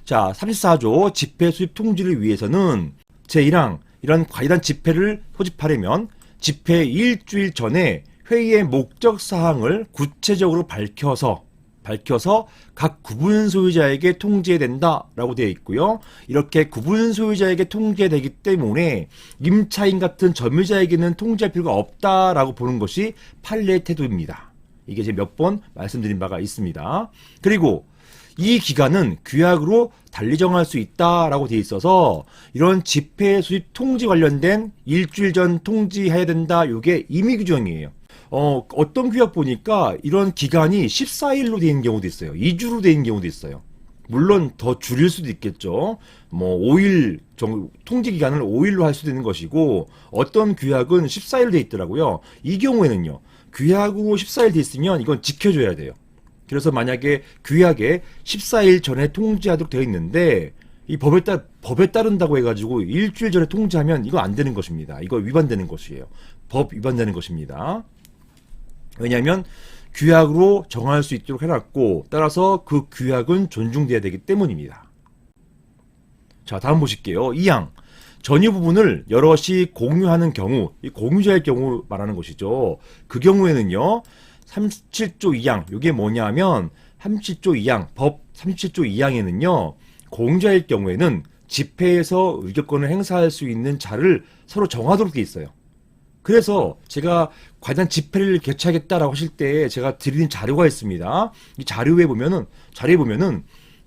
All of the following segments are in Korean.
자, 34조 집회 수집 통지를 위해서는 제1항 이런 과일한 집회를 소집하려면 집회 일주일 전에 회의의 목적 사항을 구체적으로 밝혀서 각 구분 소유자에게 통지해야 된다라고 되어 있고요. 이렇게 구분 소유자에게 통지되기 때문에 임차인 같은 점유자에게는 통지할 필요가 없다라고 보는 것이 판례의 태도입니다. 이게 제가 몇 번 말씀드린 바가 있습니다. 그리고 이 기간은 규약으로 달리 정할 수 있다라고 되어 있어서 이런 집회 수집 통지 관련된 일주일 전 통지해야 된다. 이게 임의 규정이에요. 어떤 규약 보니까 이런 기간이 14일로 되어 있는 경우도 있어요. 2주로 되어 있는 경우도 있어요. 물론 더 줄일 수도 있겠죠. 뭐 5일 정도 통지 기간을 5일로 할 수도 있는 것이고 어떤 규약은 14일로 되어 있더라고요. 이 경우에는요. 규약으로 14일 되어 있으면 이건 지켜줘야 돼요. 그래서 만약에 규약에 14일 전에 통지하도록 되어 있는데 이 법에 따른다고 해가지고 일주일 전에 통지하면 이거 안 되는 것입니다. 이거 위반되는 것이에요. 법 위반되는 것입니다. 왜냐하면 규약으로 정할 수 있도록 해놨고 따라서 그 규약은 존중돼야 되기 때문입니다. 자, 다음 보실게요. 2항 전유 부분을 여럿이 공유하는 경우, 이 공유자의 경우 말하는 것이죠. 그 경우에는요 37조 2항 이게 뭐냐면 37조 2항 법 37조 2항에는요 공유자일 경우에는 집회에서 의결권을 행사할 수 있는 자를 서로 정하도록 돼 있어요. 그래서 제가 과연 집회를 개최하겠다라고 하실 때 제가 드리는 자료가 있습니다. 이 자료에 보면은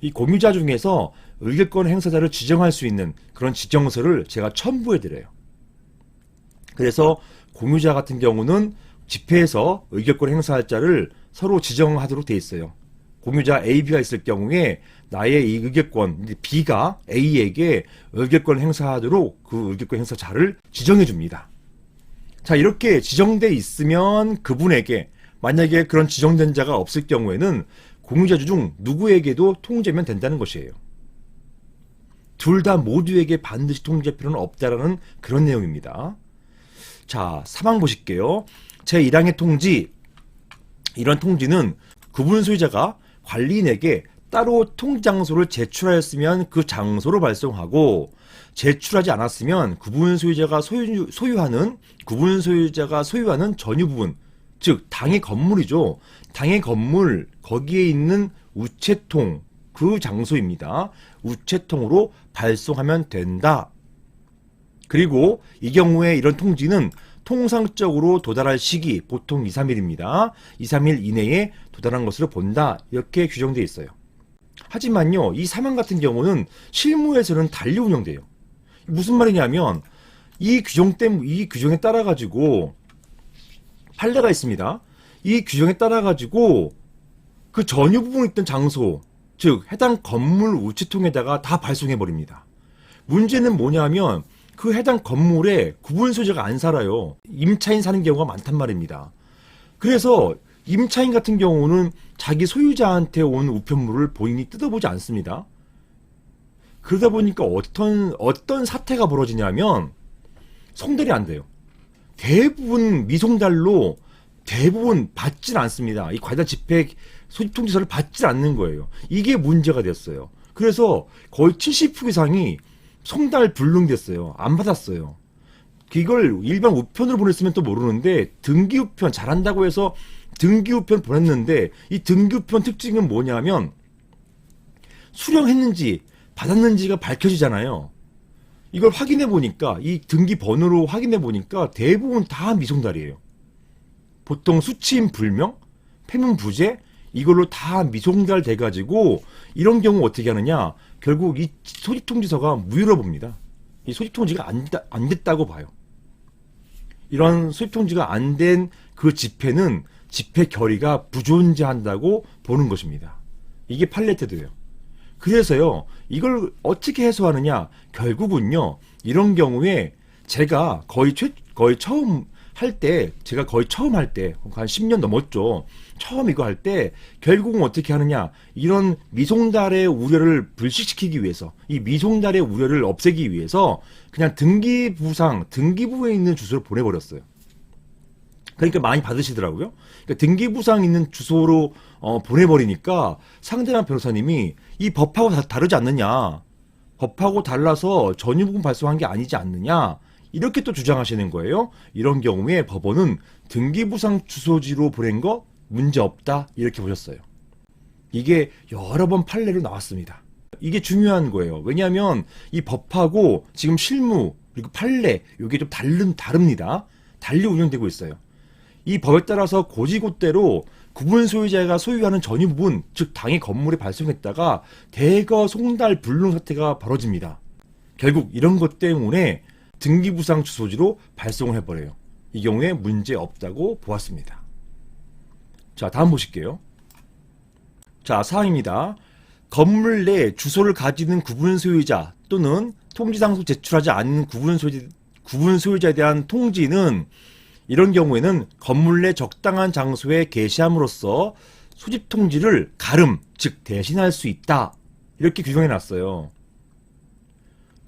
이 공유자 중에서 의결권 행사자를 지정할 수 있는 그런 지정서를 제가 첨부해 드려요. 그래서 공유자 같은 경우는 집회에서 의결권 행사할 자를 서로 지정하도록 돼 있어요. 공유자 A, B가 있을 경우에 나의 이 의결권 B가 A에게 의결권 행사하도록 그 의결권 행사자를 지정해 줍니다. 자, 이렇게 지정돼 있으면 그분에게 만약에 그런 지정된 자가 없을 경우에는 공유자 중 누구에게도 통지하면 된다는 것이에요. 둘 다 모두에게 반드시 통지할 필요는 없다라는 그런 내용입니다. 자, 3항 보실게요. 제1항의 통지, 이런 통지는 구분 소유자가 관리인에게 따로 통지 장소를 제출하였으면 그 장소로 발송하고 제출하지 않았으면 구분 소유자가 소유하는 전유 부분, 즉 당의 건물이죠. 당의 건물 거기에 있는 우체통 그 장소입니다. 우체통으로 발송하면 된다. 그리고 이 경우에 이런 통지는 통상적으로 도달할 시기 보통 2, 3일입니다. 2, 3일 이내에 도달한 것으로 본다. 이렇게 규정되어 있어요. 하지만요, 이 3항 같은 경우는 실무에서는 달리 운영돼요. 무슨 말이냐면 이 규정에 따라 가지고 판례가 있습니다. 이 규정에 따라 가지고 그 전유 부분에 있던 장소, 즉 해당 건물 우체통에다가 다 발송해 버립니다. 문제는 뭐냐면 그 해당 건물에 구분 소유자가 안 살아요. 임차인 사는 경우가 많단 말입니다. 그래서 임차인 같은 경우는 자기 소유자한테 온 우편물을 본인이 뜯어보지 않습니다. 그러다 보니까 어떤 사태가 벌어지냐면 송달이 안 돼요. 대부분 미송달로 대부분 받질 않습니다. 이 과다 집회 소집 통지서를 받질 않는 거예요. 이게 문제가 됐어요. 그래서 거의 70% 이상이 송달 불능됐어요. 안 받았어요. 이걸 일반 우편으로 보냈으면 또 모르는데 등기 우편 잘한다고 해서 등기 우편 보냈는데 이 등기 우편 특징은 뭐냐면 수령했는지 받았는지가 밝혀지잖아요. 이걸 확인해 보니까 이 등기 번호로 확인해 보니까 대부분 다 미송달이에요. 보통 수취인 불명, 폐문 부재 이걸로 다 미송달 돼가지고 이런 경우 어떻게 하느냐? 결국 이 소집통지서가 무효로 봅니다. 이 소집통지가 안 됐다고 봐요. 이런 소집통지가 안 된 그 집회는 집회 결의가 부존재한다고 보는 것입니다. 이게 판례 태도예요. 그래서요, 이걸 어떻게 해소하느냐? 결국은요, 이런 경우에 제가 거의 처음 할 때, 한 10년 넘었죠. 처음 이거 할 때, 결국은 어떻게 하느냐? 이런 미송달의 우려를 불식시키기 위해서, 이 미송달의 우려를 없애기 위해서, 그냥 등기부에 있는 주소를 보내버렸어요. 그러니까 많이 받으시더라고요. 그러니까 등기부상 있는 주소로 보내버리니까 상대방 변호사님이 이 법하고 다르지 않느냐, 법하고 달라서 전유부금 발송한 게 아니지 않느냐, 이렇게 또 주장하시는 거예요. 이런 경우에 법원은 등기부상 주소지로 보낸 거 문제 없다, 이렇게 보셨어요. 이게 여러 번 판례로 나왔습니다. 이게 중요한 거예요. 왜냐하면 이 법하고 지금 실무 그리고 판례, 이게 좀 다릅니다. 달리 운영되고 있어요. 이 법에 따라서 고지고대로 구분 소유자가 소유하는 전유 부분, 즉 당의 건물에 발송했다가 대거 송달 불능 사태가 벌어집니다. 결국 이런 것 때문에 등기부상 주소지로 발송을 해버려요. 이 경우에 문제 없다고 보았습니다. 자, 다음 보실게요. 자, 사항입니다. 건물 내 주소를 가지는 구분 소유자 또는 통지상속 제출하지 않는 구분 소유자에 대한 통지는 이런 경우에는 건물 내 적당한 장소에 게시함으로써 수집 통지를 가름, 즉 대신할 수 있다. 이렇게 규정해 놨어요.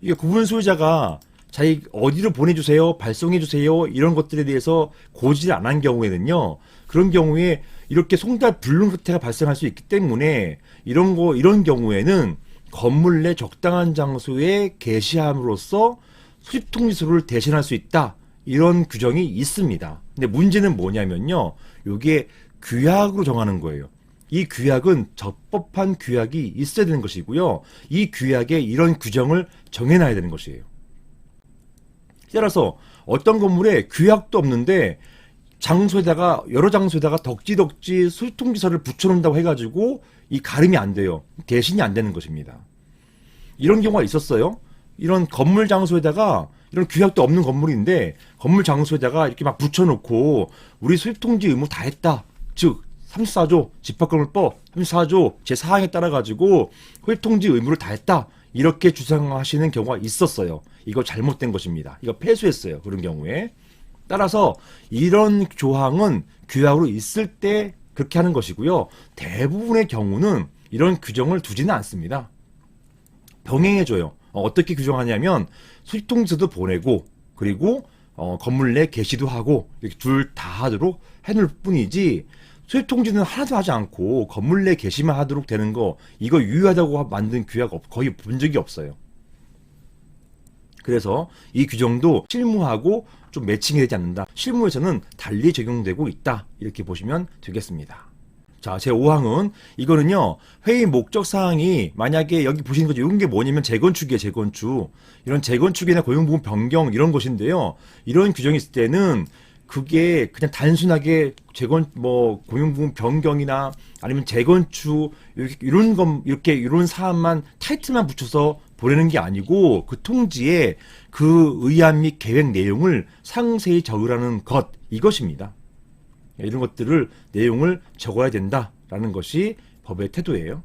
이게 구분 소유자가 자기 어디로 보내주세요, 발송해주세요, 이런 것들에 대해서 고지를 안 한 경우에는요, 그런 경우에 이렇게 송달 불능 사태가 발생할 수 있기 때문에 이런 경우에는 건물 내 적당한 장소에 게시함으로써 수집 통지서를 대신할 수 있다. 이런 규정이 있습니다. 근데 문제는 뭐냐면요, 이게 규약으로 정하는 거예요. 이 규약은 적법한 규약이 있어야 되는 것이고요, 이 규약에 이런 규정을 정해놔야 되는 것이에요. 따라서 어떤 건물에 규약도 없는데 장소에다가 여러 장소에다가 덕지덕지 수통지서를 붙여놓는다고 해가지고 이 가름이 안 돼요. 대신이 안 되는 것입니다. 이런 경우가 있었어요. 이런 건물 장소에다가 이런 규약도 없는 건물인데 건물 장소에다가 이렇게 막 붙여놓고 우리 수입통지 의무 다 했다. 즉 34조 집합건물법 34조 제4항에 따라 가지고 수입통지 의무를 다 했다. 이렇게 주장하시는 경우가 있었어요. 이거 잘못된 것입니다. 이거 폐수했어요. 그런 경우에. 따라서 이런 조항은 규약으로 있을 때 그렇게 하는 것이고요. 대부분의 경우는 이런 규정을 두지는 않습니다. 병행해줘요. 어떻게 규정하냐면 수입통지서도 보내고 그리고 건물 내 게시도 하고 이렇게 둘 다 하도록 해놓을 뿐이지 수입통지는 하나도 하지 않고 건물 내 게시만 하도록 되는 거 이거 유효하다고 만든 규약 거의 본 적이 없어요. 그래서 이 규정도 실무하고 좀 매칭이 되지 않는다. 실무에서는 달리 적용되고 있다. 이렇게 보시면 되겠습니다. 자, 제5항은 이거는요, 회의 목적 사항이 만약에 여기 보시는 거죠. 이런 게 뭐냐면 재건축이에요, 재건축. 이런 재건축이나 고용부분 변경 이런 것인데요. 이런 규정이 있을 때는 그게 그냥 단순하게 고용부분 변경이나 아니면 재건축 이런 사안만 타이틀만 붙여서 보내는 게 아니고 그 통지에 그 의안 및 계획 내용을 상세히 적으라는 것, 이것입니다. 이런 것들을 내용을 적어야 된다라는 것이 법의 태도예요.